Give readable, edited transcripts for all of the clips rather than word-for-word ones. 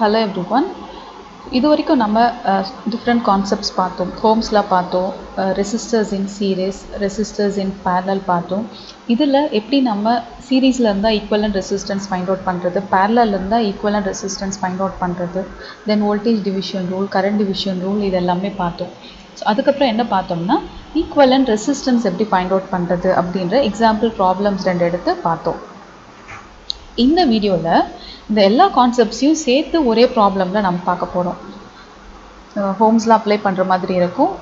Hello everyone. இது வரைக்கும் நம்ம different concepts பார்த்தோம். Ohm's பார்த்தோம், resistors in series, resistors in parallel பார்த்தோம். இதில் எப்படி நம்ம சீரீஸில் இருந்தால் equivalent resistance find out பண்ணுறது, parallel இருந்தால் equivalent resistance find out பண்ணுறது, then voltage division rule, current division rule இது எல்லாமே பார்த்தோம். ஸோ அதுக்கப்புறம் என்ன பார்த்தோம்னா equivalent resistance எப்படி find out பண்ணுறது அப்படின்ற example problems 2 எடுத்து பார்த்தோம். இந்த வீடியோவில் இந்த எல்லா கான்செப்ட்ஸையும் சேர்த்து ஒரே ப்ராப்ளமில் நம்ம பார்க்க போகிறோம். ஹோம்ஸில் அப்ளை பண்ணுற மாதிரி இருக்கும்.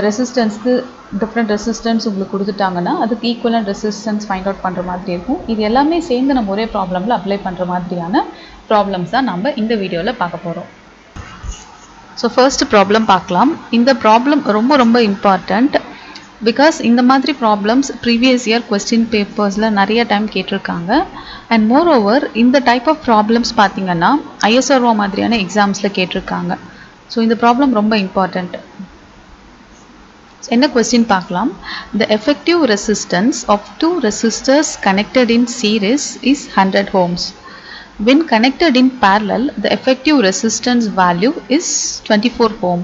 ரெசிஸ்டன்ஸ்க்கு டிஃப்ரெண்ட் ரெசிஸ்டன்ஸ் உங்களுக்கு கொடுத்துட்டாங்கன்னா அதுக்கு ஈக்குவலண்ட் ரெசிஸ்டன்ஸ் ஃபைண்ட் அவுட் பண்ணுற மாதிரி இருக்கும். இது எல்லாமே சேர்ந்து நம்ம ஒரே ப்ராப்ளமில் அப்ளை பண்ணுற மாதிரியான ப்ராப்ளம்ஸ் தான் நம்ம இந்த வீடியோவில் பார்க்க போகிறோம். ஸோ ஃபர்ஸ்ட் ப்ராப்ளம் பார்க்கலாம். இந்த ப்ராப்ளம் ரொம்ப இம்பார்ட்டண்ட். பிகாஸ் இந்த மாதிரி ப்ராப்ளம்ஸ் ப்ரீவியஸ் இயர் கொஸ்டின் பேப்பர்ஸில் நிறைய டைம் கேட்டிருக்காங்க. அண்ட் மோர் ஓவர் இந்த டைப் ஆஃப் ப்ராப்ளம்ஸ் பார்த்தீங்கன்னா ஐஎஸ்ஆர்ஓ மாதிரியான எக்ஸாம்ஸில் கேட்டிருக்காங்க. ஸோ இந்த ப்ராப்ளம் ரொம்ப இம்பார்ட்டண்ட். என்ன கொஸ்டின் பார்க்கலாம். The effective resistance of two resistors connected in series is 100 ohms. When connected in parallel, the effective resistance value is 24 ohm.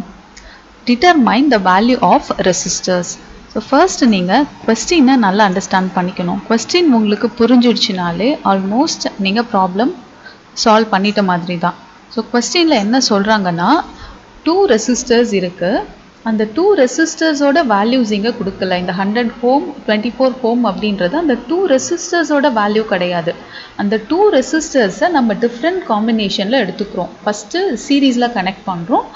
Determine the value of resistors. So first நீங்கள் கொஸ்டினை நல்லா understand பண்ணிக்கணும். Question உங்களுக்கு புரிஞ்சிடுச்சுனாலே almost நீங்கள் problem solve பண்ணிட்ட மாதிரி தான். So கொஸ்டினில் என்ன சொல்கிறாங்கன்னா 2 ரெசிஸ்டர்ஸ் இருக்குது. அந்த 2 ரெசிஸ்டர்ஸோட வேல்யூஸ் இங்கே கொடுக்கல. இந்த 100 ohm 24 ohm அப்படின்றது அந்த 2 ரெசிஸ்டர்ஸோட வேல்யூ கிடையாது. அந்த 2 ரெசிஸ்டர்ஸை நம்ம டிஃப்ரெண்ட் காம்பினேஷனில் எடுத்துக்கிறோம். ஃபஸ்ட்டு சீரீஸில் கனெக்ட் பண்ணுறோம்,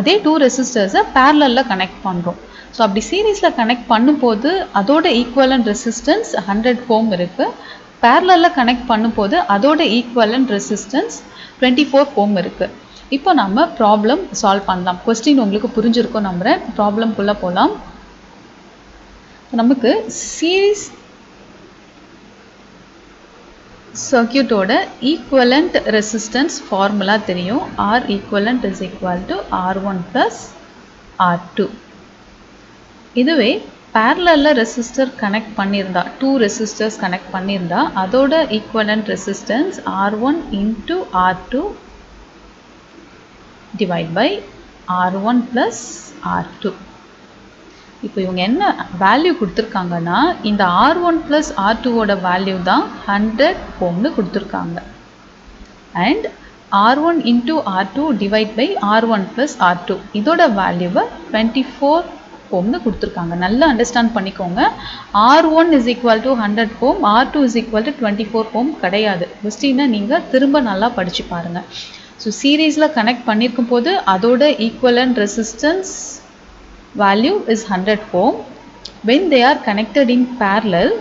அதே 2 ரெசிஸ்டர்ஸை பேரலலில் கனெக்ட் பண்ணுறோம். ஸோ அப்படி சீரீஸில் கனெக்ட் பண்ணும்போது அதோட ஈக்குவலண்ட் ரெசிஸ்டன்ஸ் 100 ohm இருக்குது. பேரலலில் கனெக்ட் பண்ணும்போது அதோட ஈக்குவலண்ட் ரெசிஸ்டன்ஸ் 24 ohm இருக்குது. இப்போ நம்ம ப்ராப்ளம் சால்வ் பண்ணலாம். கொஸ்டின் உங்களுக்கு புரிஞ்சிருக்கும் நம்புகிறேன். ப்ராப்ளம்குள்ளே போகலாம். நமக்கு சீரீஸ் சர்க்யூட்டோட ஈக்குவலண்ட் ரெசிஸ்டன்ஸ் ஃபார்முலா தெரியும். R equivalent is equal to R1 plus R2. இதுவே பேரலலில் ரெசிஸ்டர் கனெக்ட் பண்ணியிருந்தா 2 ரெசிஸ்டர்ஸ் கனெக்ட் பண்ணியிருந்தா அதோட equivalent resistance R1 into R2 divide by R1 plus R2. இப்போ இவங்க என்ன வேல்யூ கொடுத்துருக்காங்கன்னா இந்த R1 plus R2ஓட வேல்யூ தான் 100 ohmனு கொடுத்துருக்காங்க. And R1 into R2 divide by R1 plus R2 இதோட வேல்யூவை 24 ohmனு கொடுத்துருக்காங்க. நல்லா அண்டர்ஸ்டாண்ட் பண்ணிக்கோங்க. R1 is equal to 100 ohm, R2 is equal to 24 ohm கிடையாது. கொஸ்டினை நீங்கள் திரும்ப நல்லா படித்து பாருங்கள். ஸோ சீரீஸில் கனெக்ட் பண்ணியிருக்கும் போது அதோட equivalent resistance value is 100 ohm. when they are connected in parallel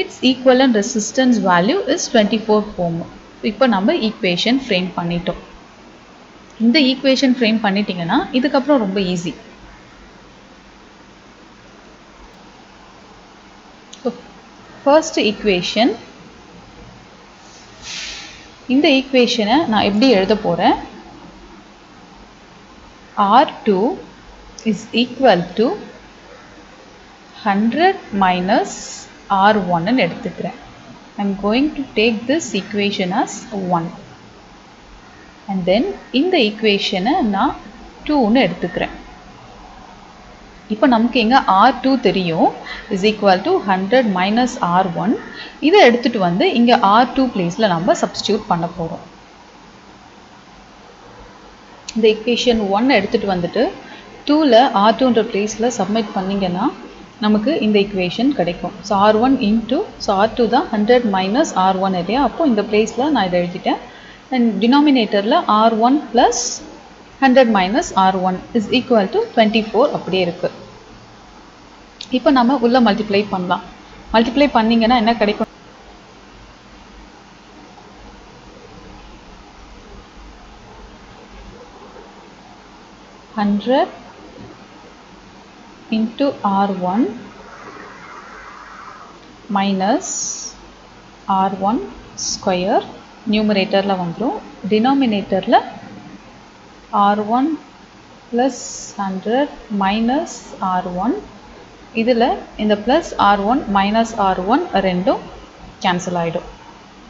its equivalent resistance value is 24 ohm. இப்போ நம்ம ஈக்குவேஷன் ஃப்ரேம் பண்ணிட்டோம். இந்த ஈக்குவேஷன் ஃப்ரேம் பண்ணிட்டீங்கன்னா இதுக்கப்புறம் ரொம்ப ஈஸி. ஃபர்ஸ்ட் ஈக்குவேஷன், இந்த ஈக்குவேஷனை நான் எப்படி எழுத போகிறேன். R2 is equal to 100 minus R1 ன்னு எடுத்துக்கிறேன். I'm going to take this equation as 1 and then இந்த ஈக்குவேஷனை நான் 2ன்னு எடுத்துக்கிறேன். இப்போ நமக்கு எங்கே R2 தெரியும் is equal to 100 minus R1. இதை எடுத்துகிட்டு வந்து இங்கே R2 பிளேஸில் நம்ம சப்ஸ்டியூட் பண்ண போகிறோம். இந்த ஈக்குவேஷன் 1 எடுத்துகிட்டு வந்துட்டு 2ல் R2ன்ற பிளேஸில் சப்மிட் பண்ணிங்கன்னா நமக்கு இந்த ஈக்குவேஷன் கிடைக்கும். So R1 into so R2 தான் 100 minus R1 இல்லையா. அப்போது இந்த பிளேஸில் நான் இதை எழுதிட்டேன். அண்ட் டினாமினேட்டரில் R1 plus 100 minus R1 is equal to 24 அப்படியே இருக்குது. இப்போ நம்ம உள்ள மல்டிப்ளை பண்ணலாம். மல்டிப்ளை பண்ணிங்கன்னா என்ன கிடைக்கும். $100 into R1 minus R1 square நியூமரேட்டரில் வந்துடும். டினாமினேட்டரில் R1 plus 100 minus R1. இதில் இந்த ப்ளஸ் R1 மைனஸ் R1 ரெண்டும் கேன்சல் ஆகிடும்.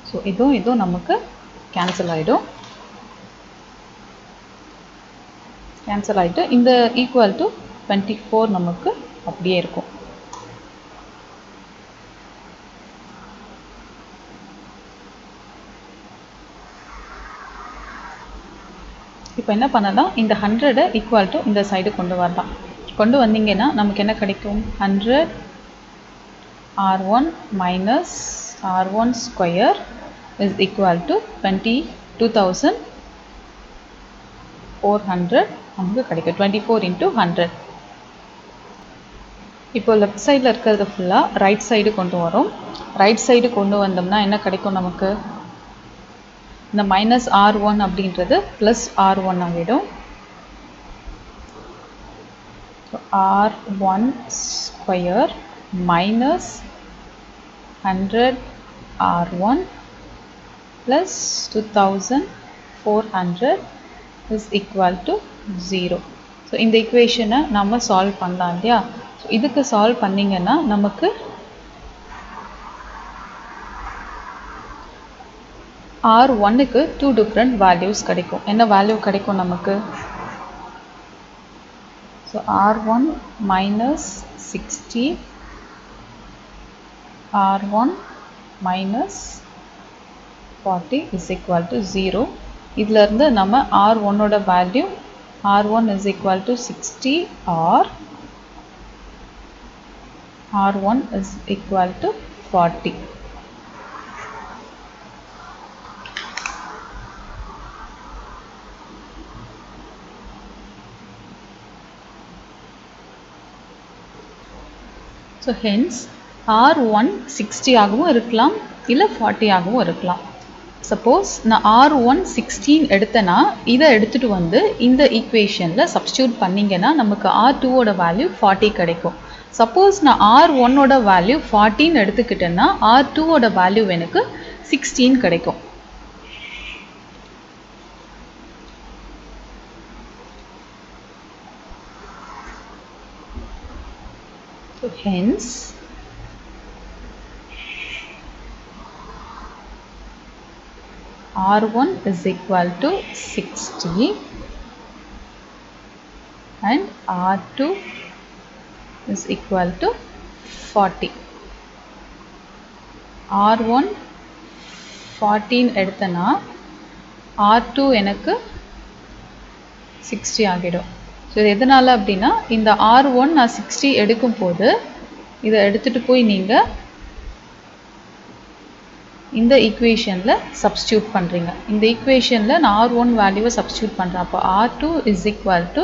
ஸோ இதுவும் நமக்கு கேன்சல் ஆகிடும். கேன்சல் ஆகிட்டு இந்த ஈக்குவல் டு 24 நமக்கு அப்படியே இருக்கும். இப்போ என்ன பண்ணலாம், இந்த 100 ஈக்குவல் டு இந்த சைடு கொண்டு வரலாம். கொண்டு வந்தீங்கன்னா நமக்கு என்ன கிடைக்கும், 100 R1 minus R1 square is equal to 22,400 நமக்கு கிடைக்கும். 24 into 100. இப்போ லெஃப்ட் சைடில் இருக்கிறது ஃபுல்லாக ரைட் சைடு கொண்டு வரும். ரைட் சைடு கொண்டு வந்தோம்னா என்ன கிடைக்கும் நமக்கு, இந்த மைனஸ் R1 அப்படின்றது ப்ளஸ் R1 ஆகிடும். R1 square minus 100 R1 plus 2400 is equal to 0. So இந்த ஈக்குவேஷனை நம்ம சால்வ் பண்ணலாம் இல்லையா. ஸோ இதுக்கு சால்வ் பண்ணிங்கன்னா நமக்கு R1க்கு 2 டிஃப்ரெண்ட் வேல்யூஸ் கிடைக்கும். என்ன வேல்யூ கிடைக்கும் நமக்கு, so R1 minus 60 R1 minus 40 is equal to 0. இதிலிருந்து நம்ம R1 ஓட value R1 is equal to 60 or R1 is equal to 40. So hence R1 60 ஆகவும் இருக்கலாம், இல்லை 40 ஆகவும் இருக்கலாம். சப்போஸ் நான் R1 16 எடுத்தேன்னா இதை எடுத்துகிட்டு வந்து இந்த ஈக்குவேஷனில் சப்ஸ்டியூட் பண்ணிங்கன்னா நமக்கு R2 ஓட வேல்யூ 40 கிடைக்கும். சப்போஸ் நான் R1 ஓட வேல்யூ 14 எடுத்துக்கிட்டேன்னா R2 ஓட வேல்யூ எனக்கு 16 கிடைக்கும். So hence R1 is equal to 60 and R2 is equal to 40. R1 14 எடுத்தனா R2 எனக்கு 60 ஆகிடும். ஸோ இது எதனால் அப்படின்னா, இந்த R1 நான் 60 எடுக்கும் போது இதை எடுத்துகிட்டு போய் நீங்கள் இந்த ஈக்குவேஷனில் சப்ஸ்டியூட் பண்ணுறீங்க. இந்த ஈக்குவேஷனில் நான் R1 வேல்யூவை சப்ஸ்டியூட் பண்ணுறேன். அப்போ R2 is equal to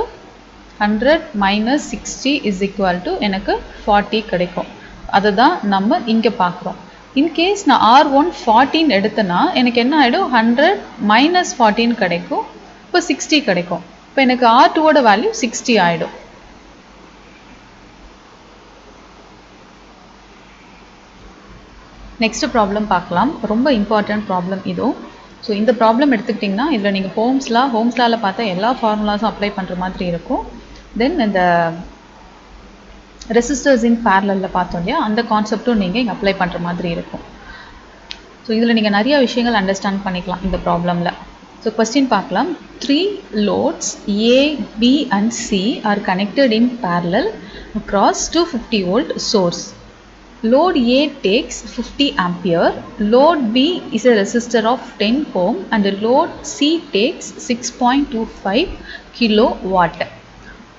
100 minus 60 is equal to எனக்கு 40 கிடைக்கும். அதை தான் நம்ம இங்கே பார்க்குறோம். இன்கேஸ் நான் R1 14 எடுத்தேன்னா எனக்கு என்ன ஆகிடும், 100 minus 14 கிடைக்கும். இப்போ 60 கிடைக்கும். இப்போ எனக்கு R2ஓட வேல்யூ 60 ஆகிடும். நெக்ஸ்ட் ப்ராப்ளம் பார்க்கலாம். ரொம்ப இம்பார்ட்டன்ட் ப்ராப்ளம் இதுவும். ஸோ இந்த ப்ராப்ளம் எடுத்துக்கிட்டிங்கன்னா இதில் நீங்கள் ஹோம்ஸ்லாவில் பார்த்தா எல்லா ஃபார்முலாஸும் அப்ளை பண்ணுற மாதிரி இருக்கும். தென் இந்த ரெசிஸ்டர்ஸ் இன் பேரலலில் பார்த்தோம் இல்லையா, அந்த கான்செப்டும் நீங்கள் இங்கே அப்ளை பண்ணுற மாதிரி இருக்கும். ஸோ இதில் நீங்கள் நிறைய விஷயங்கள் அண்டர்ஸ்டாண்ட் பண்ணிக்கலாம் இந்த ப்ராப்ளமில். ஸோ கொஸ்டின் பார்க்கலாம். 3 loads A, B and C are connected in parallel across 250 volt source. Load A takes 50 ampere, load B is a resistor of 10 ohm and load C takes 6.25 kilowatt.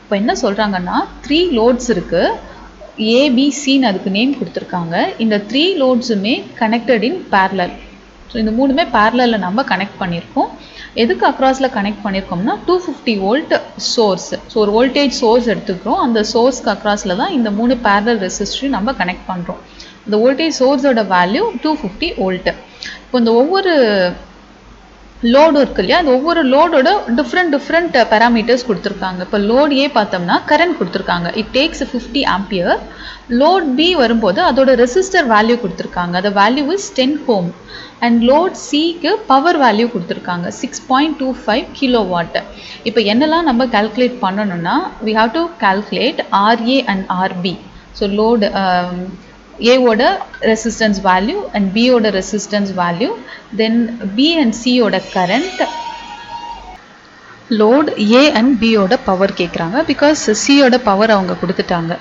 இப்போ என்ன சொல்கிறாங்கன்னா 3 loads இருக்குது, ஏபிசின்னு அதுக்கு name கொடுத்துருக்காங்க. இந்த 3 loadsமே connected இன் parallel. So இந்த மூணுமே பேரலில் நம்ம கனெக்ட் பண்ணியிருக்கோம். எதுக்கு அக்ராஸில் கனெக்ட் பண்ணியிருக்கோம்னா 250 வோல்ட் சோர்ஸ். ஸோ ஒரு வோல்டேஜ் சோர்ஸ் எடுத்துக்கிறோம். அந்த சோர்ஸ்க்கு அக்ராஸில் தான் இந்த 3 பேரலல் ரெசிஸ்டரையும் நம்ம கனெக்ட் பண்ணுறோம். இந்த வோல்டேஜ் சோர்ஸோட வேல்யூ 250 வோல்ட். இப்போ இந்த ஒவ்வொரு லோடு இருக்கு இல்லையா, அந்த ஒவ்வொரு லோடோட டிஃப்ரெண்ட் பேராமீட்டர்ஸ் கொடுத்துருக்காங்க. இப்போ லோட் ஏ பார்த்தோம்னா கரண்ட் கொடுத்துருக்காங்க, it takes 50 ampere. Load B வரும்போது அதோட ரெசிஸ்டர் வேல்யூ கொடுத்துருக்காங்க, அந்த value is 10 ohm. And load சிக்கு பவர் வேல்யூ கொடுத்துருக்காங்க 6.25 கிலோவாட். இப்போ என்னெல்லாம் நம்ம கால்குலேட் பண்ணணும்னா, we have to calculate RA and RB. So load ஏவோட ரெசிஸ்டன்ஸ் வேல்யூ அண்ட் பியோட resistance value, then B and சியோட கரண்ட், லோட் ஏ அண்ட் பியோட பவர் கேட்குறாங்க பிகாஸ் சியோட பவர் அவங்க கொடுத்துட்டாங்க.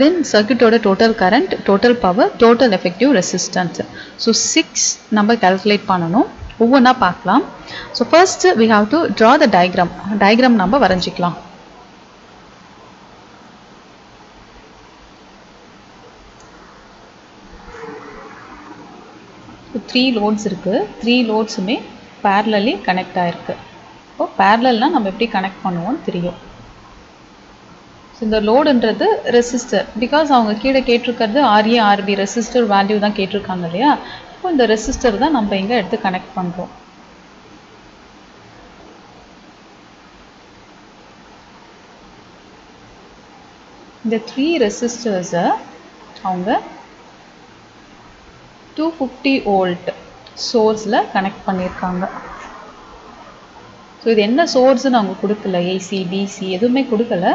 தென் சர்க்யூட்டோட total current, total power, total effective resistance. So 6 நம்ம கால்குலேட் பண்ணணும். ஒவ்வொன்றா பார்க்கலாம். So first we have to draw the diagram நம்ம வரைஞ்சிக்கலாம். த்ரீ லோட்ஸ் இருக்குது. 3 லோட்ஸுமே பேரலலி கனெக்ட் ஆகிருக்கு. இப்போ பேரலல்னால் நம்ம எப்படி கனெக்ட் பண்ணுவோம்னு தெரியும். ஸோ இந்த லோடுன்றது ரெசிஸ்டர், பிகாஸ் அவங்க கீழே கேட்டிருக்கிறது ஆர்ஏ ஆர்பி ரெசிஸ்டர் வேல்யூ தான் கேட்டிருக்காங்க இல்லையா. இப்போ இந்த ரெசிஸ்டர் தான் நம்ம இங்கே எடுத்து கனெக்ட் பண்ணுறோம். இந்த 3 ரெசிஸ்டர்ஸை அவங்க 250 வோல்ட் சோர்ஸில் கனெக்ட் பண்ணியிருக்காங்க. ஸோ இது என்ன சோர்ஸ்ன்னு அவங்க கொடுக்கல, ஏசி டிசி எதுவுமே கொடுக்கல.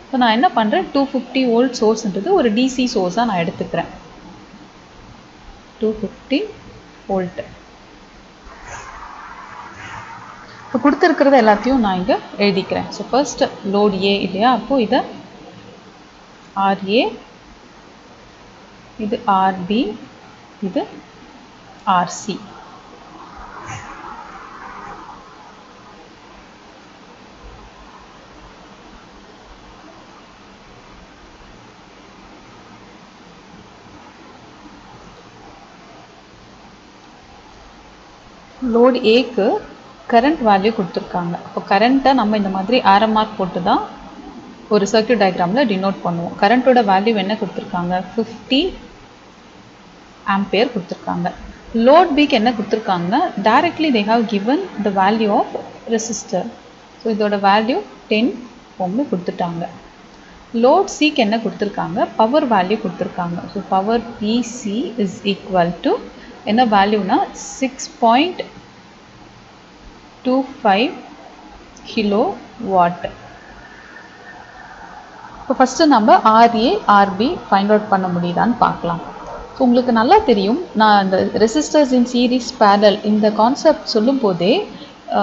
ஸோ நான் என்ன பண்ணுறேன், 250 வோல்ட் சோர்ஸ்ன்றது ஒரு டிசி சோர்ஸாக நான் எடுத்துக்கிறேன். 250 வோல்ட். இப்போ கொடுத்துருக்கிறது எல்லாத்தையும் நான் இங்கே எழுதிக்கிறேன். ஸோ ஃபர்ஸ்ட் லோட் ஏ இல்லையா, அப்போது இதை ஆர்ஏ, இது ஆர்பி, இது ஆர்சி. லோட் ஏக்கு கரண்ட் வேல்யூ கொடுத்துருக்காங்க. அப்போ கரண்ட்டை நம்ம இந்த மாதிரி ஆர்எம்ஆர் போட்டு தான் ஒரு சர்க்யூட் டயக்ராமில் டினோட் பண்ணுவோம். கரண்ட்டோட வேல்யூ என்ன கொடுத்துருக்காங்க, 50 ஆம்பியர் கொடுத்துருக்காங்க. லோட் பிக்கு என்ன கொடுத்துருக்காங்க, directly they have given the value of resistor. So இதோட வேல்யூ 10 ஓம்னு கொடுத்துட்டாங்க. லோட் சிக்கு என்ன கொடுத்துருக்காங்க, பவர் வேல்யூ கொடுத்துருக்காங்க. So power PC is equal to என்ன வேல்யூனா 6.25 கிலோ வாட். இப்போ ஃபஸ்ட்டு நம்ம ஆர்ஏ ஆர்பி ஃபைண்ட் அவுட் பண்ண முடியுதான்னு பார்க்கலாம். ஸோ உங்களுக்கு நல்லா தெரியும், நான் இந்த ரெசிஸ்டர்ஸ் இன் சீரீஸ் பேரல் இந்த கான்செப்ட் சொல்லும் போதே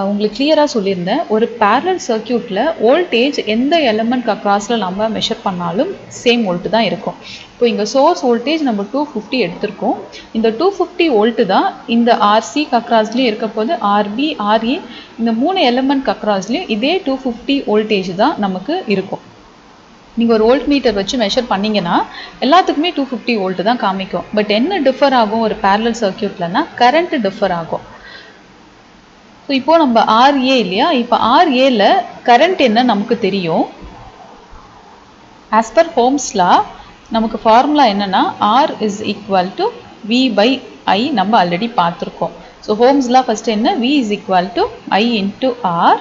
உங்களுக்கு கிளியராக சொல்லியிருந்தேன். ஒரு பேரல் சர்க்யூட்டில் வோல்டேஜ் எந்த எலமெண்ட் அக்ராஸில் நம்ம மெஷர் பண்ணாலும் சேம் வோல்ட்டு தான் இருக்கும். இப்போ இங்கே சோர்ஸ் வோல்டேஜ் நம்ம 250 எடுத்திருக்கோம். இந்த 250 வோல்ட்டு தான் இந்த ஆர்சி அக்ராஸ்லேயும் இருக்க போது, ஆர்பி ஆர்ஏ இந்த 3 எலமெண்ட் அக்ராஸ்லேயும் இதே 250 வோல்டேஜ் தான் நமக்கு இருக்கும். நீங்கள் ஒரு வோல்ட் மீட்டர் வச்சு மெஷர் பண்ணிங்கன்னா எல்லாத்துக்குமே 250 வோல்ட்டு தான் காமிக்கும். பட் என்ன டிஃபர் ஆகும் ஒரு பேரலல் சர்க்யூட்லன்னா, கரண்ட் டிஃபர் ஆகும். ஸோ இப்போது நம்ம ஆர்ஏ இல்லையா, இப்போ ஆர்ஏல கரண்ட் என்ன நமக்கு தெரியும். ஆஸ் பர் ஹோம்ஸ் லா நமக்கு ஃபார்முலா என்னென்னா R is equal to V by I நம்ம ஆல்ரெடி பார்த்துருக்கோம். ஸோ ஹோம்ஸ் லா ஃபஸ்ட்டு என்ன, V is equal to I into R.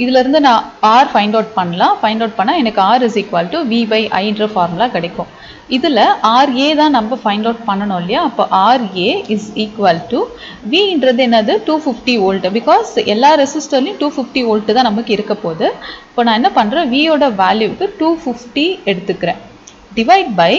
இதிலிருந்து நான் R ஃபைண்ட் அவுட் பண்ணலாம். ஃபைண்ட் அவுட் பண்ணால் எனக்கு R is equal to V by ஐன்ற ஃபார்முலா கிடைக்கும். இதில் RA தான் நம்ம ஃபைண்ட் அவுட் பண்ணணும் இல்லையா. அப்போ RA இஸ் ஈக்குவல் டு Vன்றது என்னது, 250 வோல்ட். பிகாஸ் எல்லா ரெசிஸ்டர்லையும் 250 வோல்ட் தான் நமக்கு இருக்க போகுது. இப்போ நான் என்ன பண்ணுறேன், Vயோட வேல்யூவுக்கு 250 எடுத்துக்கிறேன். Divide by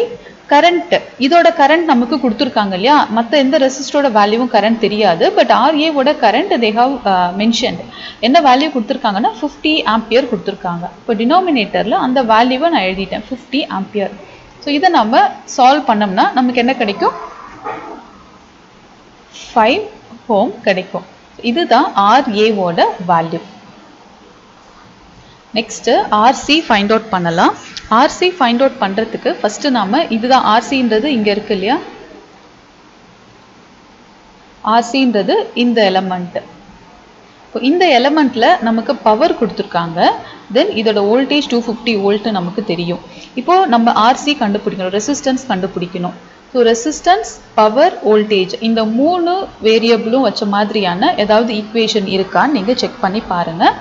current. இதோட கரண்ட் நமக்கு கொடுத்துருக்காங்க இல்லையா, மற்ற எந்த ரெசிஸ்டரோட வேல்யூவும் கரண்ட் தெரியாது. பட் ஆர்ஏவோட கரண்ட் தே ஹவ் மென்ஷன்ட். என்ன வேல்யூ கொடுத்துருக்காங்கன்னா 50 ஆம்பியர் கொடுத்துருக்காங்க. இப்போ டினாமினேட்டரில் அந்த வேல்யூவை நான் எழுதிட்டேன், 50 ஆம்பியர். ஸோ இதை நம்ம சால்வ் பண்ணோம்னா நமக்கு என்ன கிடைக்கும், 5 ஓம் கிடைக்கும். இதுதான் ஆர்ஏவோட value. Next RC find out பண்ணலாம். ஆர்சி ஃபைண்ட் அவுட் பண்ணுறதுக்கு ஃபஸ்ட்டு நாம் இதுதான் ஆர்சின்றது இங்கே இருக்கு இல்லையா, ஆர்சின்றது இந்த எலமெண்ட்டு. இப்போ இந்த எலமெண்ட்டில் நமக்கு பவர் கொடுத்துருக்காங்க. தென் இதோட வோல்டேஜ் 250 வோல்ட்டு நமக்கு தெரியும். இப்போது நம்ம ஆர்சி கண்டுபிடிக்கணும், ரெசிஸ்டன்ஸ் கண்டுபிடிக்கணும். ஸோ ரெசிஸ்டன்ஸ், பவர், வோல்டேஜ் இந்த 3 வேரியபிளும் வச்ச மாதிரியான ஏதாவது ஈக்குவேஷன் இருக்கான்னு நீங்கள் செக் பண்ணி பாருங்கள்.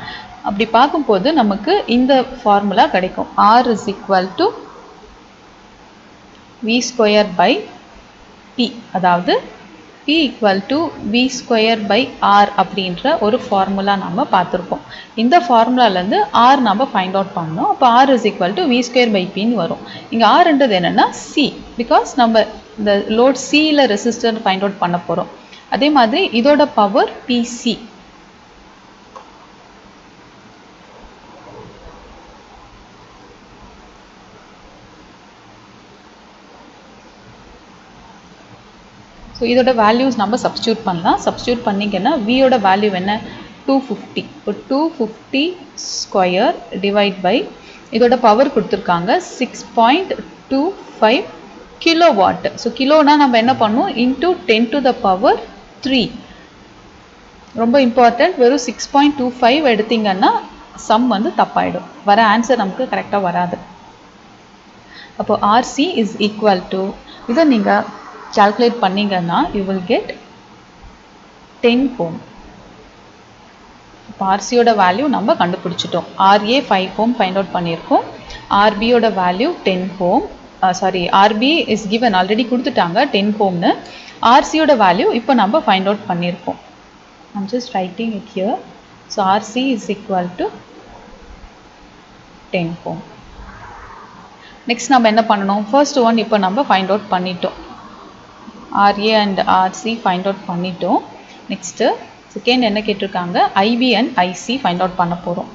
அப்படி பார்க்கும்போது நமக்கு இந்த ஃபார்முலா கிடைக்கும். R is equal to V square by P, அதாவது P equal to V square by R அப்படின்ற ஒரு ஃபார்முலா நம்ம பார்த்துருக்கோம். இந்த ஃபார்முலாலேருந்து R நம்ம ஃபைண்ட் அவுட் பண்ணோம். அப்போ R is equal to V square by Pன்னு வரும். இங்கே Rன்றது என்னென்னா C, பிகாஸ் நம்ம இந்த லோட் Cயில் ரெசிஸ்டர் ஃபைண்ட் அவுட் பண்ண போகிறோம். அதே மாதிரி இதோட பவர் PC. ஸோ இதோட வேல்யூஸ் நம்ம சப்ஸ்டியூட் பண்ணலாம். சப்ஸ்டியூட் பண்ணிங்கன்னா வியோட வேல்யூ என்ன 250. இப்போ 250 ஸ்கொயர் டிவைட் பை இதோட பவர் கொடுத்துருக்காங்க 6.25 கிலோவாட். ஸோ கிலோனா நம்ம என்ன பண்ணணும் இன்டூ 10 to the power 3. ரொம்ப இம்பார்ட்டன்ட். வெறும் 6.25 எடுத்தீங்கன்னா சம் வந்து தப்பாயிடும், வர ஆன்சர் நமக்கு கரெக்டாக வராது. அப்போ RC is equal to இதை நீங்கள் கால்குலேட் பண்ணீங்கன்னா you will get 10 ohm. இப்போ RCயோட வேல்யூ நம்ம கண்டுபிடிச்சிட்டோம். RA 5 ohm ஃபைண்ட் அவுட் பண்ணியிருக்கோம். RBயோட value 10 ohm. RB is given already கொடுத்துட்டாங்க 10 ohmனு. RCயோட வேல்யூ இப்போ நம்ம ஃபைண்ட் அவுட் பண்ணியிருக்கோம். I'm just writing it here. So RC is equal to 10 ohm. Next நம்ம என்ன பண்ணணும், ஃபர்ஸ்ட் ஒன் இப்போ நம்ம ஃபைண்ட் அவுட் பண்ணிட்டோம். RA and RC find out பண்ணிட்டோம். நெக்ஸ்ட்டு செகண்ட் என்ன கேட்டிருக்காங்க, IB and IC find out பண்ண போகிறோம்.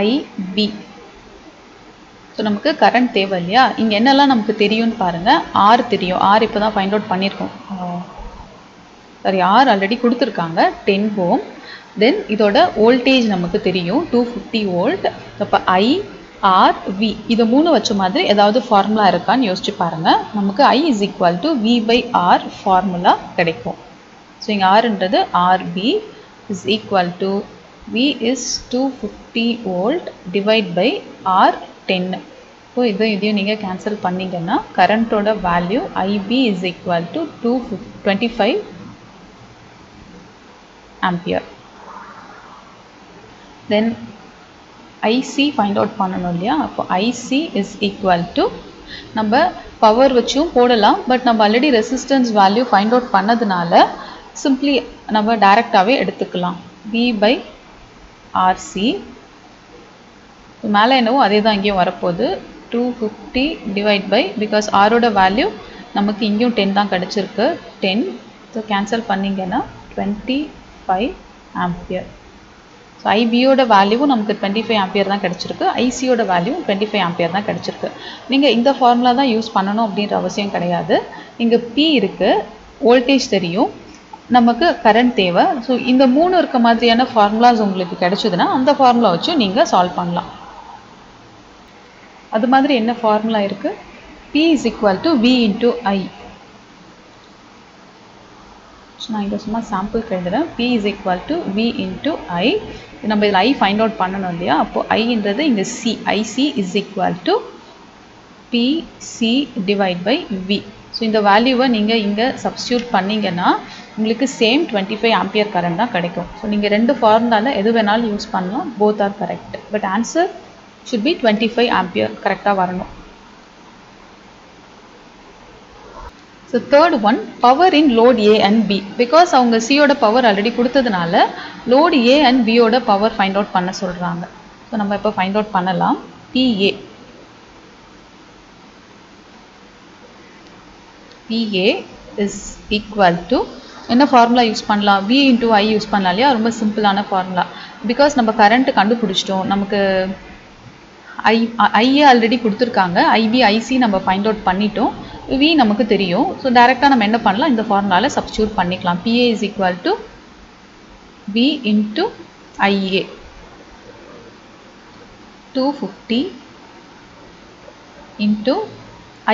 IB. ஸோ நமக்கு கரண்ட் தேவை இல்லையா, இங்கே என்னெல்லாம் நமக்கு தெரியும்னு பாருங்கள். R தெரியும், R இப்போ தான் ஃபைண்ட் அவுட் பண்ணியிருக்கோம். R ஆல்ரெடி கொடுத்துருக்காங்க 10 ohm. தென் இதோட வோல்டேஜ் நமக்கு தெரியும் 250 volt. அப்போ I, R, V இது மூணு வச்ச மாதிரி ஏதாவது ஃபார்முலா இருக்கான்னு யோசிச்சு பாருங்கள். நமக்கு I is equal to V/R formula கிடைக்கும். ஸோ இங்கே Rன்றது RB is equal to V is 250 volt divide by R 10. இப்போ இதையும் நீங்கள் கேன்சல் பண்ணிங்கன்னா கரண்ட்டோட value IB is equal to 25 ampere. Then IC find out பண்ணணும் இல்லையா, அப்போ IC is equal to நம்ம பவர் வச்சும் போடலாம், பட் நம்ம already resistance value find out பண்ணதுனால சிம்பிளி நம்ம டைரெக்டாகவே எடுத்துக்கலாம். V/RC மேலே என்னவோ அதே தான் இங்கேயும் வரப்போகுது 250 டிவைட் பை, பிகாஸ் ஆரோட வேல்யூ நமக்கு இங்கேயும் 10 தான் கிடச்சிருக்கு 10. ஸோ கேன்சல் பண்ணிங்கன்னா 25 ஆம்பியர். ஸோ ஐபியோட வேல்யூவும் நமக்கு 25 ஆம்பியர் தான் கிடச்சிருக்கு, ஐசியோட வேல்யூ 25 ஆம்பியர் தான் கிடச்சிருக்கு. நீங்கள் இந்த ஃபார்முலா தான் யூஸ் பண்ணணும் அப்படின்ற அவசியம் கிடையாது. இங்கே P இருக்குது, வோல்டேஜ் தெரியும், நமக்கு கரண்ட் தேவை. ஸோ இந்த மூணு இருக்க மாதிரியான ஃபார்முலாஸ் உங்களுக்கு கிடைச்சதுன்னா அந்த ஃபார்முலா வச்சு நீங்கள் சால்வ் பண்ணலாம். அது மாதிரி என்ன ஃபார்முலா இருக்குது, P is equal to V into I. நான் இங்கே சும்மா சாம்பிளுக்கு எழுதுகிறேன். P is equal to V into I. நம்ம இதில் I ஃபைண்ட் அவுட் பண்ணணும் இல்லையா, அப்போது ஐன்றது இங்கே C, IC is equal to PC divide by V. So இந்த வேல்யூவை நீங்கள் இங்கே சப்ஸ்டியூட் பண்ணிங்கன்னா உங்களுக்கு சேம் 25 ஆம்பியர் கரண்ட் தான் கிடைக்கும். ஸோ நீங்கள் ரெண்டு ஃபார்முலாவில் எது வேணாலும் யூஸ் பண்ணலாம், both are correct. But answer should be 25 ampere கரெக்டாக வரணும். So third one, power in load A and B. Because அவங்க சியோட பவர் ஆல்ரெடி கொடுத்ததுனால லோட் A and Bயோட பவர் ஃபைண்ட் அவுட் பண்ண சொல்கிறாங்க. ஸோ நம்ம இப்போ ஃபைண்ட் அவுட் பண்ணலாம். PA is equal to என்ன ஃபார்முலா யூஸ் பண்ணலாம், V into I யூஸ் பண்ணலாம் இல்லையா, ரொம்ப சிம்பிளான ஃபார்முலா. பிகாஸ் நம்ம கரண்ட்டு கண்டுபிடிச்சிட்டோம், நமக்கு ஐஏ ஆல்ரெடி கொடுத்துருக்காங்க, IB IC நம்ம ஃபைண்ட் அவுட் பண்ணிட்டோம், V நமக்கு தெரியும். ஸோ டைரெக்டாக நம்ம என்ன பண்ணலாம், இந்த ஃபார்முலாவில் சப்ஸ்டியூட் பண்ணிக்கலாம். PA is equal to V into IA 250 into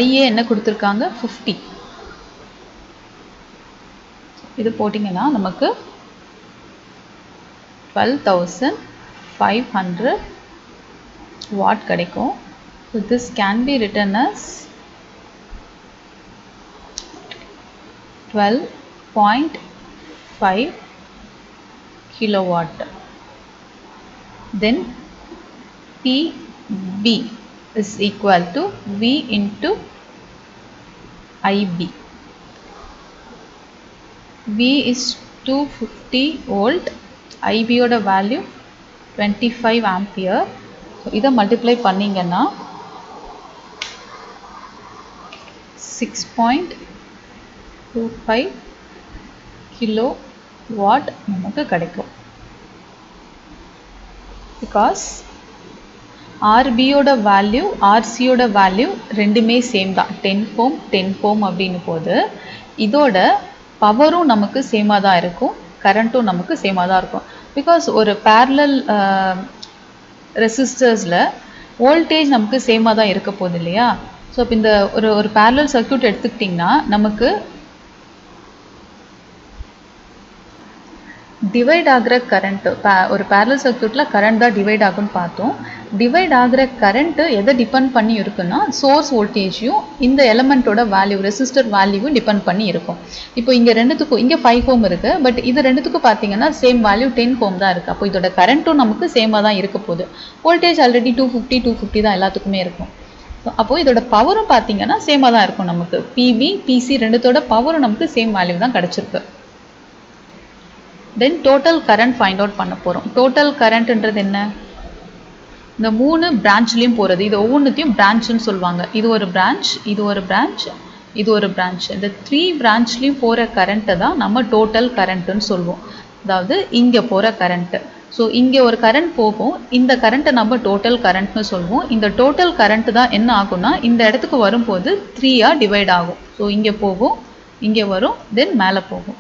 IA என்ன கொடுத்துருக்காங்க 50. இது போட்டிங்கன்னா நமக்கு 12,500 watt கிடைக்கும். So this can be written as 12.5 kilowatt. Then PB is equal to V into IB. V is 250 volt, IB ஓட வேல்யூ 25 ஆம்பியர். இதை multiply பண்ணிங்கன்னா 6.25 25 kilo watt நமக்கு கிடைக்கும். பிகாஸ் ஆர்பியோட வேல்யூ ஆர்சியோட வேல்யூ ரெண்டுமே சேம் தான், 10 ohm அப்படின்னு போது இதோட பவரும் நமக்கு சேமாக தான் இருக்கும், கரண்ட்டும் நமக்கு சேமாக தான் இருக்கும். பிகாஸ் ஒரு பேரலல் ரெசிஸ்டர்ஸில் வோல்டேஜ் நமக்கு சேமாக தான் இருக்க போகுது இல்லையா. ஸோ இப்போ இந்த ஒரு பேரலல் சர்க்யூட் எடுத்துக்கிட்டிங்கன்னா நமக்கு டிவைட் ஆகிற கரண்ட்டு, ஒரு பேரலல் சர்க்யூட்டில் கரண்ட் தான் டிவைட் ஆகும்னு பார்த்தோம். டிவைட் ஆகிற கரண்ட்டு எதை டிபெண்ட் பண்ணி இருக்குன்னா சோர்ஸ் வோல்டேஜையும் இந்த எலமெண்ட்டோட வேல்யூ ரெசிஸ்டர் வேல்யூவும் டிபெண்ட் பண்ணி இருக்கும். இப்போ இங்கே ரெண்டுத்துக்கும் இங்கே 5 ohm இருக்குது, பட் இது ரெண்டுத்துக்கும் பார்த்தீங்கன்னா சேம் வேல்யூ 10 ohm தான் இருக்குது. அப்போ இதோட கரண்ட்டும் நமக்கு சேமாக தான் இருக்க போகுது. வோல்டேஜ் ஆல்ரெடி 250 தான் எல்லாத்துக்குமே இருக்கும். அப்போது இதோட பவரும் பார்த்தீங்கன்னா சேமாக தான் இருக்கும். நமக்கு பிபி பிசி ரெண்டுத்தோட பவரும் நமக்கு சேம் வேல்யூ தான் கிடச்சிருக்கு. தென் டோட்டல் கரண்ட் ஃபைண்ட் அவுட் பண்ண போகிறோம். டோட்டல் கரண்ட்ன்றது என்ன, இந்த 3 பிரான்ச்லேயும் போகிறது, இது ஒவ்வொன்றுத்தையும் பிரான்ச்னு சொல்லுவாங்க. இது ஒரு பிரான்ச், இது ஒரு பிரான்ச், இது ஒரு பிரான்ச். இந்த 3 பிரான்ச்லேயும் போகிற கரண்ட்டை தான் நம்ம டோட்டல் கரண்ட்டுன்னு சொல்லுவோம். அதாவது இங்கே போகிற கரண்ட்டு. ஸோ இங்கே ஒரு கரண்ட் போகும், இந்த கரண்ட்டை நம்ம டோட்டல் கரண்ட்னு சொல்லுவோம். இந்த டோட்டல் கரண்ட்டு தான் என்ன ஆகும்னா இந்த இடத்துக்கு வரும்போது 3ஆக டிவைட் ஆகும். ஸோ இங்கே போகும், இங்கே வரும், தென் மேலே போகும்.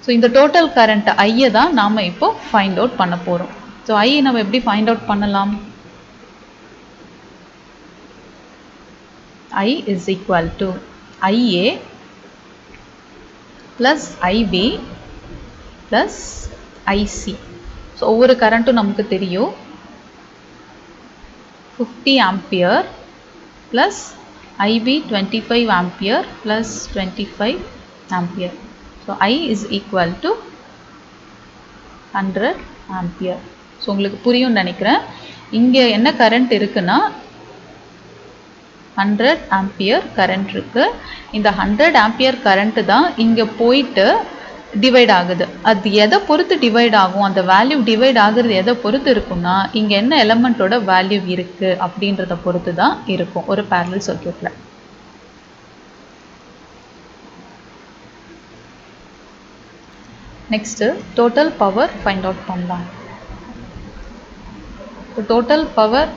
ஸோ இந்த டோட்டல் கரண்ட் ஐயை தான் நாம் இப்போ ஃபைண்ட் அவுட் பண்ண போகிறோம். ஸோ ஐ நம்ம எப்படி ஃபைண்ட் அவுட் பண்ணலாம், I is equal to IA plus IB plus IC. So ஒவ்வொரு கரண்ட்டும் நமக்கு தெரியும், 50 ampere plus IB 25 ampere plus 25 ampere. So I is equal to 100 ampere. So உங்களுக்கு புரியும்னு நினைக்கிறேன். இங்கே என்ன கரண்ட் இருக்குன்னா 100 ஆம்பியர் கரண்ட் இருக்குது. இந்த 100 ஆம்பியர் கரண்ட்டு தான் இங்கே போயிட்டு டிவைட் ஆகுது. அது எதை பொறுத்து டிவைட் ஆகும், அந்த வேல்யூ டிவைட் ஆகுறது எதை பொறுத்து இருக்குன்னா இங்கே என்ன எலமெண்ட்டோட வேல்யூ இருக்குது அப்படின்றத பொறுத்து தான் இருக்கும் ஒரு பேரலல் சர்க்யூட்டில். Next total power find out பண்ணலாம். டோட்டல் பவர்,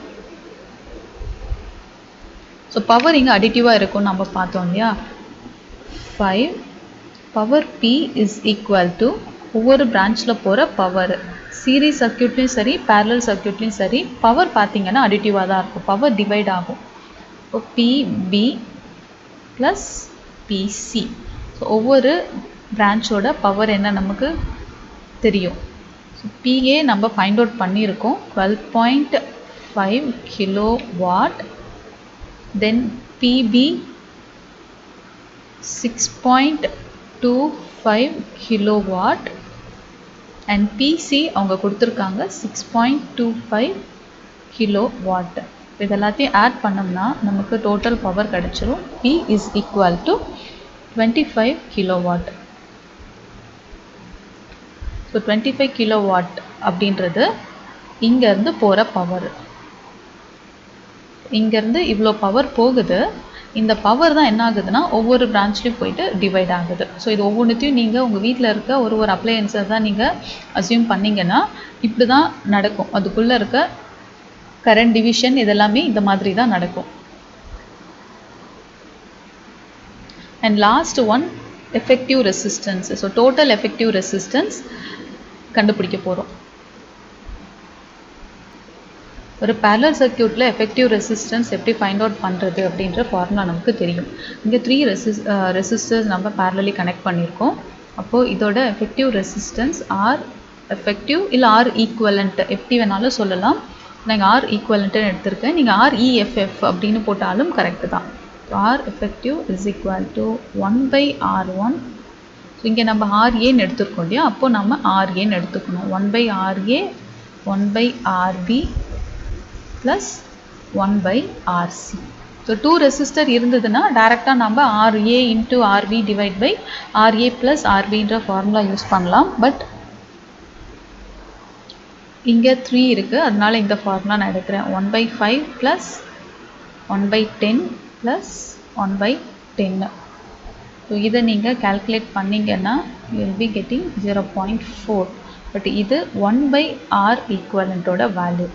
ஸோ பவர் இங்கே அடிட்டிவாக இருக்கும்னு நம்ம பார்த்தோம் இல்லையா. 5 power P is equal to ஒவ்வொரு பிரான்ச்சில் போகிற பவர். சீரீஸ் சர்க்யூட்லேயும் சரி பேரலல் சர்க்யூட்லேயும் சரி பவர் பார்த்தீங்கன்னா அடிட்டிவாக தான் இருக்கும், பவர் டிவைட் ஆகும். இப்போ பிபி ப்ளஸ் பிசி. ஸோ ஒவ்வொரு பிரான்ச்சோட பவர் என்ன நமக்கு தெரியும். ஸோ பிஏ நம்ம ஃபைண்ட் அவுட் பண்ணியிருக்கோம், 12.5 kilo watt. Then PB 6.25 kilo watt and PC அவங்க கொடுத்துருக்காங்க 6.25 கிலோ வாட். இது எல்லாத்தையும் ஆட் பண்ணோம்னா நமக்கு டோட்டல் பவர் கிடச்சிரும். P is equal to 25 kilo watt. So 25 kilo watt அப்படின்றது இங்கேருந்து போகிற பவர். இங்கேருந்து இவ்வளோ பவர் போகுது. இந்த பவர் தான் என்ன ஆகுதுன்னா ஒவ்வொரு பிரான்ச்லேயும் போயிட்டு டிவைட் ஆகுது. ஸோ இது ஒவ்வொன்றுத்தையும் நீங்கள் உங்கள் வீட்டில் இருக்க ஒரு அப்ளையன்ஸை தான் நீங்கள் அஸ்யூம் பண்ணிங்கன்னா இப்படி தான் நடக்கும். அதுக்குள்ளே இருக்க கரண்ட் டிவிஷன் இதெல்லாமே இந்த மாதிரி தான் நடக்கும். And last one effective resistance. So total effective resistance கண்டுபிடிக்க போகிறோம். ஒரு பேரலல் சர்க்யூட்டில் எஃபெக்டிவ் ரெசிஸ்டன்ஸ் எப்படி ஃபைண்ட் அவுட் பண்ணுறது அப்படின்ற ஃபார்முலா நமக்கு தெரியும். இங்கே 3 ரெசிஸ்டர்ஸ் நம்ம பேரலலி கனெக்ட் பண்ணியிருக்கோம். அப்போது இதோட எஃபெக்டிவ் ரெசிஸ்டன்ஸ் ஆர் எஃபெக்டிவ் இல்லை ஆர் ஈக்குவலண்ட் எப்படி வேணாலும் சொல்லலாம். நான் ஆர் ஈக்குவலண்ட்டுன்னு எடுத்திருக்கேன். நீங்கள் ஆர்இஎஃப்எஃப் அப்படின்னு போட்டாலும் கரெக்டு தான். R effective is equal to 1/R1. So இங்கே நம்ம ஆர்ஏன்னு எடுத்துருக்கோம் இல்லையா, அப்போது நம்ம ஆர்ஏன்னு எடுத்துக்கணும். 1/RA 1/RB plus 1/RC. So 2 resistor இருந்ததுன்னா டேரெக்டாக நம்ம RA into RB divide by RA plus RBன்ற ஃபார்முலா யூஸ் பண்ணலாம். பட் இங்கே 3 இருக்குது, அதனால இந்த ஃபார்முலா நான் எடுக்கிறேன். 1/5 ப்ளஸ் 1/10 ப்ளஸ் 1/10. ஸோ இதை நீங்கள் கால்குலேட் பண்ணிங்கன்னா you will be getting 0.4. But இது 1/R ஈக்குவலண்ட்டோட வேல்யூ.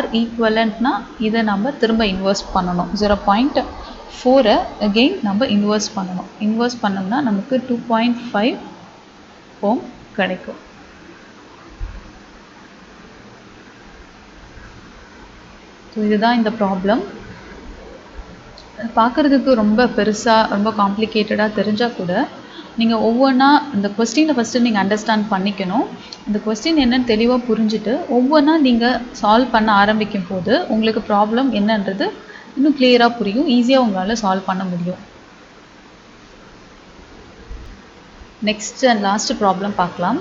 R ஈக்குவலண்ட்னா இதை நம்ம திரும்ப இன்வெர்ஸ் பண்ணணும். 0.4 அகெயின் நம்ம இன்வெர்ஸ் பண்ணணும். இன்வெர்ஸ் பண்ணோம்னா நமக்கு 2.5 ஓம் கிடைக்கும். ஸோ இதுதான் இந்த ப்ராப்ளம். பார்க்குறதுக்கு ரொம்ப பெருசாக ரொம்ப காம்ப்ளிகேட்டடாக தெரிஞ்சால் கூட நீங்கள் ஒவ்வொன்றா இந்த கொஸ்டினை ஃபஸ்ட்டு நீங்கள் அண்டர்ஸ்டாண்ட் பண்ணிக்கணும். இந்த கொஸ்டின் என்னன்னு தெளிவாக புரிஞ்சுட்டு ஒவ்வொன்றா நீங்கள் சால்வ் பண்ண ஆரம்பிக்கும் போது உங்களுக்கு ப்ராப்ளம் என்னன்றது இன்னும் கிளியராக புரியும், ஈஸியாக உங்களால் சால்வ் பண்ண முடியும். நெக்ஸ்ட் அண்ட் லாஸ்ட் ப்ராப்ளம் பார்க்கலாம்.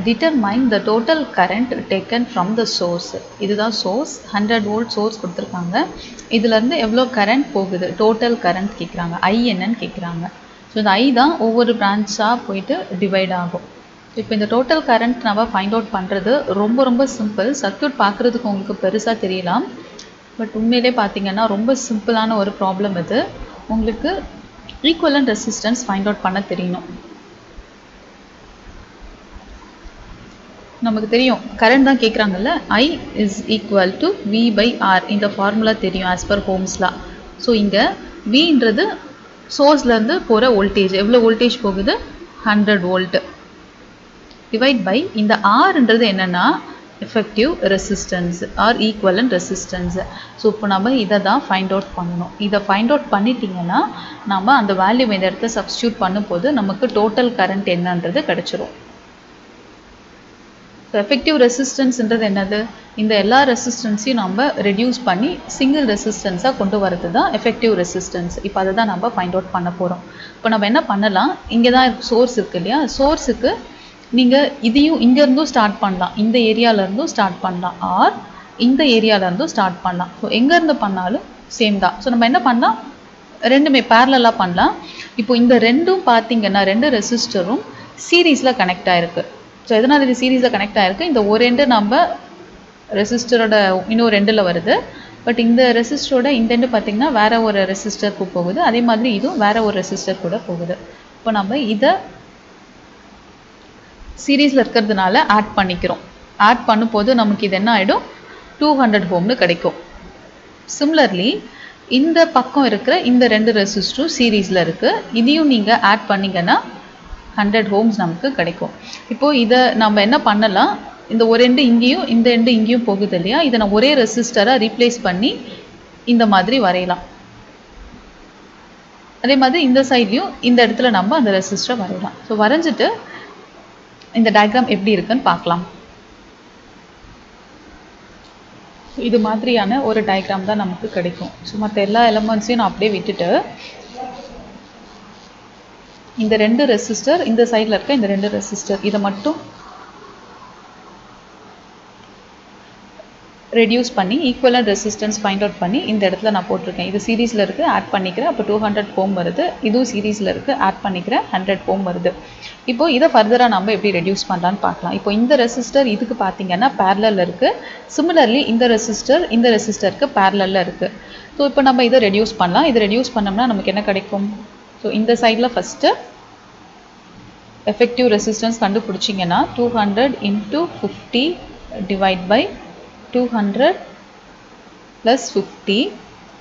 Determine the total current taken from the source. இதுதான் source, 100 volt source கொடுத்துருக்காங்க. இதுலேருந்து எவ்வளோ கரண்ட் போகுது, டோட்டல் கரண்ட் கேட்குறாங்க, ஐ என்னன்னு கேட்குறாங்க. ஸோ இந்த ஐ தான் ஒவ்வொரு பிரான்ச்சாக போயிட்டு டிவைட் ஆகும். இப்போ இந்த டோட்டல் கரண்ட் நம்ம ஃபைண்ட் அவுட் பண்ணுறது ரொம்ப ரொம்ப சிம்பிள். சர்க்யூட் பார்க்குறதுக்கு உங்களுக்கு பெருசாக தெரியலாம், பட் உண்மையிலே பார்த்தீங்கன்னா ரொம்ப சிம்பிளான ஒரு ப்ராப்ளம் இது. உங்களுக்கு ஈக்குவலன்ட் ரெசிஸ்டன்ஸ் ஃபைண்ட் அவுட் பண்ண தெரியணும். நமக்கு தெரியும் கரண்ட் தான் கேட்குறாங்கல்ல, I is equal to V/R. இந்த ஃபார்முலா தெரியும் ஆஸ் பர் ஹோம்ஸ் லா. ஸோ இங்கே Vன்றது சோர்ஸ்லேருந்து போகிற வோல்டேஜ், எவ்வளோ வோல்டேஜ் போகுது, 100 வோல்ட், டிவைட் பை இந்த Rன்றது என்னென்னா effective resistance or equivalent resistance. So இப்போ நம்ம இதை தான் ஃபைண்ட் அவுட் பண்ணணும். இதை ஃபைண்ட் அவுட் பண்ணிட்டீங்கன்னா நம்ம அந்த வேல்யூ இந்த இடத்த சப்ஸ்டியூட் பண்ணும்போது நமக்கு டோட்டல் கரண்ட் என்னன்றது கிடச்சிரும். ஸோ எஃபெக்டிவ் ரெசிஸ்டன்ஸ்ன்றது என்னது, இந்த எல்லா ரெசிஸ்டன்ஸையும் நம்ம ரெடியூஸ் பண்ணி சிங்கிள் ரெசிஸ்டன்ஸாக கொண்டு வரது தான் எஃபெக்டிவ் ரெசிஸ்டன்ஸ். இப்போ அதை தான் நம்ம ஃபைண்ட் அவுட் பண்ண போகிறோம். இப்போ நம்ம என்ன பண்ணலாம், இங்கே தான் சோர்ஸ் இருக்குது இல்லையா, சோர்ஸுக்கு நீங்கள் இதையும் இங்கேருந்தும் ஸ்டார்ட் பண்ணலாம், இந்த ஏரியாவிலேருந்தும் ஸ்டார்ட் பண்ணலாம், ஆர் இந்த ஏரியாவிலேருந்தும் ஸ்டார்ட் பண்ணலாம். ஸோ எங்கேருந்து பண்ணாலும் சேம் தான். ஸோ நம்ம என்ன பண்ணலாம், ரெண்டுமே பேரலாக பண்ணலாம். இப்போ இந்த ரெண்டும் பார்த்தீங்கன்னா ரெண்டு ரெசிஸ்டரும் சீரீஸில் கனெக்ட் ஆகிருக்கு. ஸோ எதனால் இது சீரீஸில் கனெக்ட் ஆகிருக்கு, இந்த ஒரு எண்டு நம்ம ரெசிஸ்டரோட இன்னொரு ரெண்டில் வருது, பட் இந்த ரெசிஸ்டரோட இந்த எண்டு பார்த்திங்கன்னா வேறு ஒரு ரெசிஸ்டருக்கு போகுது, அதே மாதிரி இதுவும் வேறு ஒரு ரெசிஸ்டர் கூட போகுது. இப்போ நம்ம இதை சீரீஸில் இருக்கிறதுனால ஆட் பண்ணிக்கிறோம். ஆட் பண்ணும்போது நமக்கு இது என்ன ஆகிடும், 200 ஓம்னு கிடைக்கும். சிமிலர்லி இந்த பக்கம் இருக்கிற இந்த ரெண்டு ரெசிஸ்டரும் சீரீஸில் இருக்குது, இதையும் நீங்கள் ஆட் பண்ணிங்கன்னா 100 ஓம்ஸ் நமக்கு கிடைக்கும். இப்போது இதை நம்ம என்ன பண்ணலாம், இந்த ஒரு எண்டு இங்கேயும் இந்த எண்டு இங்கேயும் போகுது இல்லையா, இதை நான் ஒரே ரெசிஸ்டராக ரீப்ளேஸ் பண்ணி இந்த மாதிரி வரையலாம். அதே மாதிரி இந்த சைட்லேயும் இந்த இடத்துல நம்ம அந்த ரெசிஸ்டரை வரையலாம். ஸோ வரைஞ்சிட்டு இந்த டயக்ராம் எப்படி இருக்குன்னு பார்க்கலாம். இது மாதிரியான ஒரு டயக்ராம் தான் நமக்கு கிடைக்கும். ஸோ மற்ற எல்லா எலமெண்ட்ஸையும் நான் அப்படியே விட்டுட்டு இந்த ரெண்டு ரெசிஸ்டர், இந்த சைடில் இருக்க இந்த ரெண்டு ரெசிஸ்டர், இதை மட்டும் ரெடியூஸ் பண்ணி ஈக்குவலன்ட் ரெசிஸ்டன்ஸ் ஃபைண்ட் அவுட் பண்ணி இந்த இடத்துல நான் போட்டிருக்கேன். இது சீரீஸில் இருக்குது, ஆட் பண்ணிக்கிறேன், அப்போ 200 ஓம் வருது. இதுவும் சீரீஸில் இருக்குது, ஆட் பண்ணிக்கிறேன், 100 ஓம் வருது. இப்போது இதை ஃபர்தராக நம்ம எப்படி ரெடியூஸ் பண்ணலான்னு பார்க்கலாம். இப்போ இந்த ரெசிஸ்டர் இதுக்கு பார்த்தீங்கன்னா பேரலில் இருக்குது, சிமிலர்லி இந்த ரெசிஸ்டருக்கு பேரலில் இருக்குது. ஸோ இப்போ நம்ம இதை ரெடியூஸ் பண்ணலாம். இதை ரெடியூஸ் பண்ணோம்னா நமக்கு என்ன கிடைக்கும், ஸோ இந்த சைடில் ஃபஸ்ட்டு எஃபெக்டிவ் ரெசிஸ்டன்ஸ் கண்டுபிடிச்சிங்கன்னா 200 × 50 டிவைட் பை 200 + 50.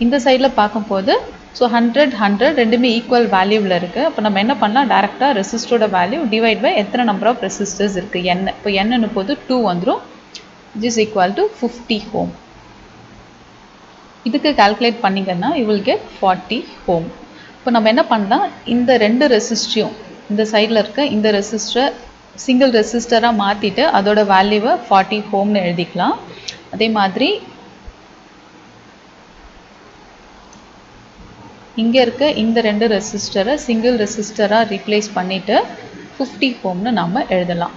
இந்த சைடில் பார்க்கும்போது ஸோ 100 ரெண்டுமே ஈக்குவல் வேல்யூவில் இருக்குது. அப்போ நம்ம என்ன பண்ணலாம், டேரெக்டாக ரெசிஸ்டரோட வேல்யூ டிவைட் பை எத்தனை நம்பர் ஆஃப் ரெசிஸ்டர்ஸ் இருக்குது, n. இப்போ n போது 2 வந்துடும், which is equal to 50 ஓம். இதுக்கு கால்குலேட் பண்ணிங்கன்னா you will get 40 ஓம். இப்போ நம்ம என்ன பண்ணலாம், இந்த ரெண்டு ரெசிஸ்டரையும் இந்த சைடில் இருக்க இந்த ரெசிஸ்டரை சிங்கிள் ரெசிஸ்டராக மாற்றிட்டு அதோட வேல்யூவை 40 ஓம்னு எழுதிக்கலாம். அதே மாதிரி இங்கே இருக்க இந்த ரெண்டு ரெசிஸ்டரை சிங்கிள் ரெசிஸ்டராக ரீப்ளேஸ் பண்ணிவிட்டு 50 ஓம்னு நம்ம எழுதலாம்.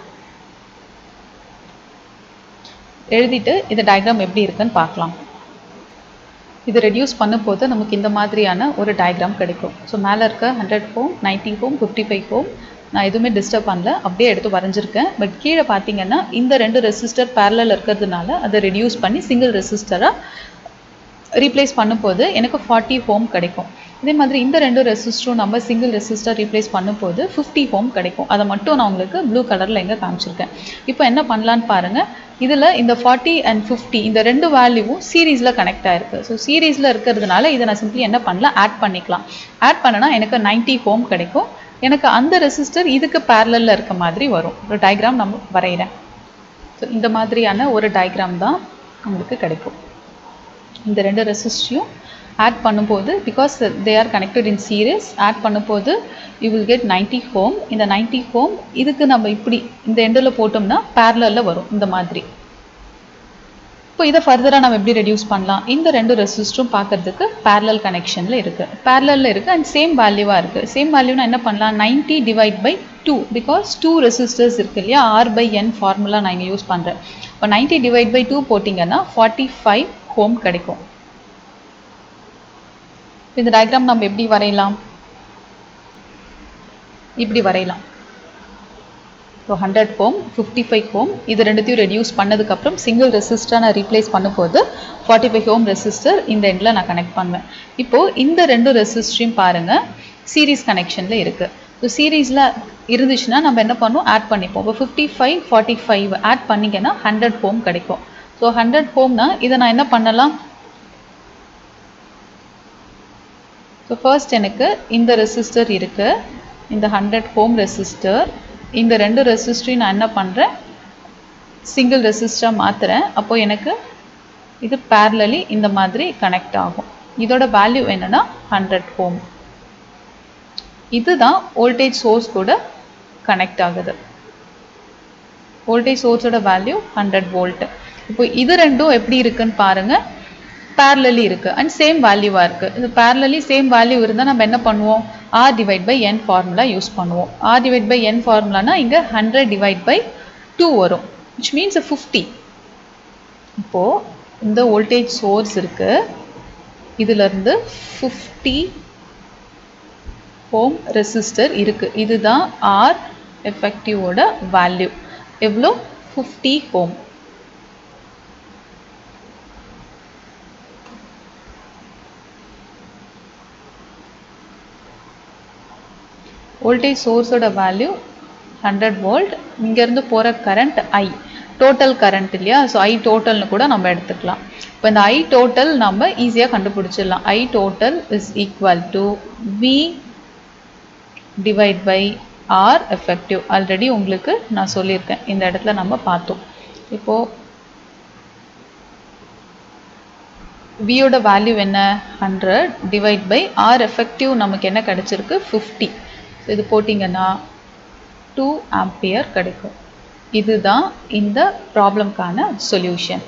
எழுதிட்டு இந்த டயக்ராம் எப்படி இருக்குன்னு பார்க்கலாம். இது ரெடியூஸ் பண்ணும்போது நமக்கு இந்த மாதிரியான ஒரு டயக்ராம் கிடைக்கும். ஸோ மேலே இருக்க 100 ஓம், 90 ஓம், 55 ஓம் நான் எதுவுமே டிஸ்டர்ப் பண்ணல, அப்படியே எடுத்து வரைஞ்சிருக்கேன். பட் கீழே பார்த்தீங்கன்னா இந்த ரெண்டு ரெசிஸ்டர் பேரலல் இருக்கிறதுனால அதை ரெடியூஸ் பண்ணி சிங்கிள் ரெசிஸ்டராக ரீப்ளேஸ் பண்ணும்போது எனக்கு 40 ஓம் கிடைக்கும். இதே மாதிரி இந்த ரெண்டு ரெசிஸ்டரும் நம்ம சிங்கிள் ரெசிஸ்டர் ரீப்ளேஸ் பண்ணும்போது 50 ஓம் கிடைக்கும். அதை மட்டும் நான் உங்களுக்கு ப்ளூ கலரில் எங்கே காமிச்சிருக்கேன். இப்போ என்ன பண்ணலான்னு பாருங்கள். இதில் இந்த 40 and 50 இந்த ரெண்டு வேல்யூவும் சீரீஸில் கனெக்ட் ஆகிருக்கு. ஸோ சீரீஸில் இருக்கிறதுனால இதை நான் சிம்பிளி என்ன பண்ணலாம், ஆட் பண்ணிக்கலாம். ஆட் பண்ணனா எனக்கு 90 ஓம் கிடைக்கும். எனக்கு அந்த ரெசிஸ்டர் இதுக்கு பேரலில் இருக்க மாதிரி வரும். ஒரு டயக்ராம் நம்ம வரைகிறேன். ஸோ இந்த மாதிரியான ஒரு டயக்ராம் தான் உங்களுக்கு கிடைக்கும். இந்த ரெண்டு ரெசிஸ்டரையும் ஆட் பண்ணும்போது, because they are connected in series, add பண்ணும்போது யூ வில் கெட் 90 ஓம். இந்த 90 ஓம் இதுக்கு நம்ம இப்படி இந்த எண்டில் போட்டோம்னா பேரலில் வரும் இந்த மாதிரி. இப்போ இதை ஃபர்தராக நம்ம எப்படி ரெடியூஸ் பண்ணலாம்? இந்த ரெண்டு ரெசிஸ்டரும் பார்க்கறதுக்கு பேரலல் கனெக்ஷனில் இருக்குது, பேரலில் இருக்குது அண்ட் சேம் வேல்யூவாக இருக்குது. சேம் வேல்யூனா என்ன பண்ணலாம், 90 டிவைட் பை 2, பிகாஸ் 2 ரெசிஸ்டர்ஸ் இருக்குது இல்லையா, R/N ஃபார்முலா நான் இங்கே யூஸ் பண்ணுறேன். இப்போ 90 டிவைட் பை 2 போட்டிங்கன்னா 45 ஓம் கிடைக்கும். இந்த டயக்ராம் நம்ம எப்படி வரையலாம், இப்படி வரையலாம். ஸோ 100 ஓம் 55 ஓம் இது ரெண்டுத்தையும் ரெடியூஸ் பண்ணதுக்கப்புறம் சிங்கிள் ரெசிஸ்டரை நான் ரீப்ளேஸ் பண்ணும்போது 45 ஓம் ரெசிஸ்டர் இந்த எண்டில் நான் கனெக்ட் பண்ணுவேன். இப்போது இந்த ரெண்டு ரெசிஸ்டரையும் பாருங்கள் சீரீஸ் கனெக்ஷனில் இருக்குது. ஸோ சீரீஸில் இருந்துச்சுன்னா நம்ம என்ன பண்ணுவோம், ஆட் பண்ணிப்போம். இப்போ 55 45 ஆட் பண்ணிங்கன்னா 100 ஓம் கிடைக்கும். ஸோ 100 ஓம்னா இதை நான் என்ன பண்ணலாம், ஸோ ஃபர்ஸ்ட் எனக்கு இந்த ரெசிஸ்டர் இருக்குது, இந்த 100 ஓம் ரெசிஸ்டர், இந்த ரெண்டு ரெசிஸ்டரையும் நான் என்ன பண்ணுறேன், சிங்கிள் ரெசிஸ்டராக மாற்றுறேன். அப்போது எனக்கு இது பேரலலி இந்த மாதிரி கனெக்ட் ஆகும். இதோட வேல்யூ என்னென்னா 100 ஓம். இதுதான் வோல்டேஜ் சோர்ஸ் கூட கனெக்ட் ஆகுது. வோல்டேஜ் சோர்ஸோட வேல்யூ 100 வோல்ட். இப்போ இது ரெண்டும் எப்படி இருக்குன்னு பாருங்கள், பேரலலி இருக்குது அண்ட் சேம் வேல்யூவாக இருக்குது. இது பேரலலி சேம் வேல்யூ இருந்தால் நம்ம என்ன பண்ணுவோம், R divide by N formula use பண்ணுவோம். R டிவைட் பை N ஃபார்முலானா இங்கே 100 டிவைட் பை 2 வரும், which means 50. இப்போது இந்த வோல்டேஜ் சோர்ஸ் இருக்குது, இதிலிருந்து 50 ஓம் ரெசிஸ்டர் இருக்குது. இதுதான் R எஃபெக்டிவோட வேல்யூ. எவ்வளோ, 50 ஓம். வோல்டேஜ் சோர்ஸோட வேல்யூ 100 வோல்ட். இங்கேருந்து போகிற கரண்ட் I, டோட்டல் கரண்ட் இல்லையா, ஸோ I டோட்டல்னு கூட நம்ம எடுத்துக்கலாம். இப்போ இந்த I டோட்டல் நம்ம ஈஸியாக கண்டுபிடிச்சிடலாம். I total is equal to V divide by R effective. Already உங்களுக்கு நான் சொல்லியிருக்கேன், இந்த இடத்துல நம்ம பார்த்தோம். இப்போது Vயோட வேல்யூ என்ன, 100 டிவைட் பை R எஃபெக்டிவ் நமக்கு என்ன கிடைச்சிருக்கு, 50. இது போட்டிங்கன்னா 2 ஆம்பியர் கிடைக்கும். இதுதான் இந்த ப்ராப்ளம்கான சொல்யூஷன்.